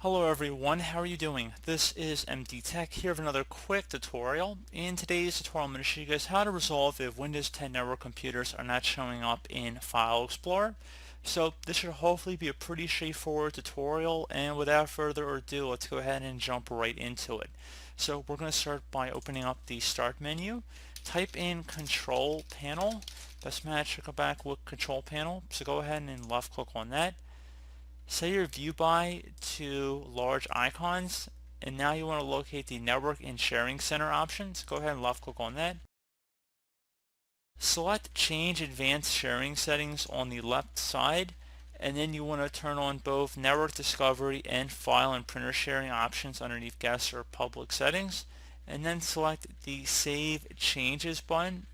Hello everyone, how are you doing? This is MD Tech here with another quick tutorial. In today's tutorial I'm going to show you guys how to resolve if Windows 10 network computers are not showing up in File Explorer. So this should hopefully be a pretty straightforward tutorial, and without further ado, let's go ahead and jump right into it. So we're going to start by opening up the Start menu. Type in Control Panel. Best match to go back with Control Panel. So go ahead and left click on that. Set your view by to large icons, and now you want to locate the Network and Sharing Center options. Go ahead and left click on that. Select Change Advanced Sharing Settings on the left side, and then you want to turn on both Network Discovery and File and Printer Sharing options underneath Guest or Public Settings, and then select the Save Changes button.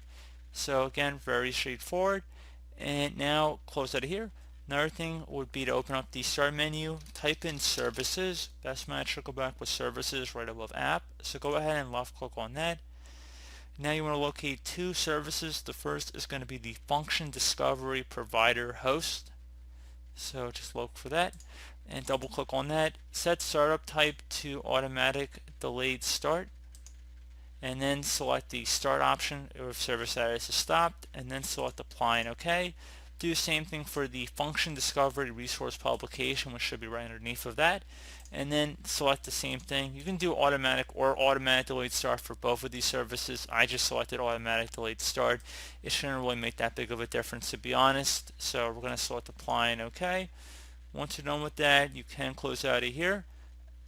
So again, very straightforward. And now close out of here. Another thing would be to open up the Start menu, type in Services. Best match to go back with Services right above App. So go ahead and left click on that. Now you want to locate two services. The first is going to be the Function Discovery Provider Host. So just look for that and double click on that. Set startup type to automatic delayed start, and then select the start option if service status is stopped, and then select apply and OK. Do the same thing for the function discovery resource publication, which should be right underneath of that, and then select the same thing. You can do automatic or automatic delayed start for both of these services. I just selected automatic delayed start. It shouldn't really make that big of a difference, to be honest. So we're going to select apply and OK. Once you're done with that, you can close out of here.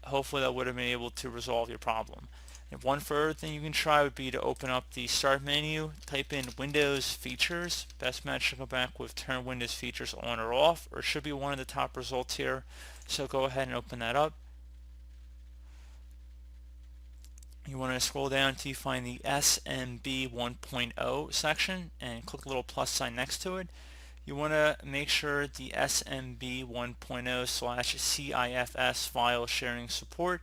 Hopefully that would have been able to resolve your problem. And one further thing you can try would be to open up the Start menu, type in Windows Features. Best match to go back with Turn Windows Features on or off, or it should be one of the top results here. So go ahead and open that up. You want to scroll down until you find the SMB 1.0 section and click the little plus sign next to it. You want to make sure the SMB 1.0/CIFS file sharing support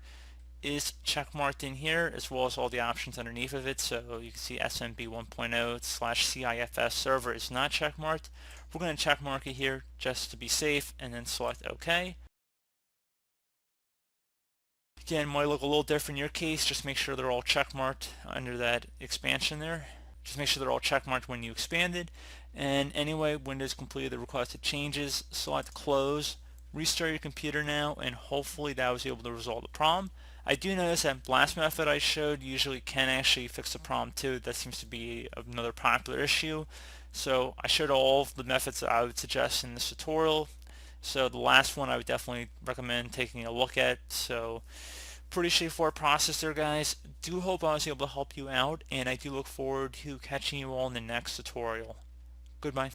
is checkmarked in here, as well as all the options underneath of it. So you can see SMB 1.0/CIFS server is not checkmarked. We're going to checkmark it here just to be safe, and then select OK. Again, might look a little different in your case. Just make sure they're all checkmarked under that expansion there. Just make sure they're all checkmarked when you expanded. And anyway, Windows completed the requested changes. Select Close. Restart your computer now, and hopefully that was able to resolve the problem. I do notice that last method I showed usually can actually fix the problem too. That seems to be another popular issue. So I showed all of the methods that I would suggest in this tutorial. So the last one I would definitely recommend taking a look at. So pretty straightforward process there, guys. Do hope I was able to help you out, and I do look forward to catching you all in the next tutorial. Goodbye.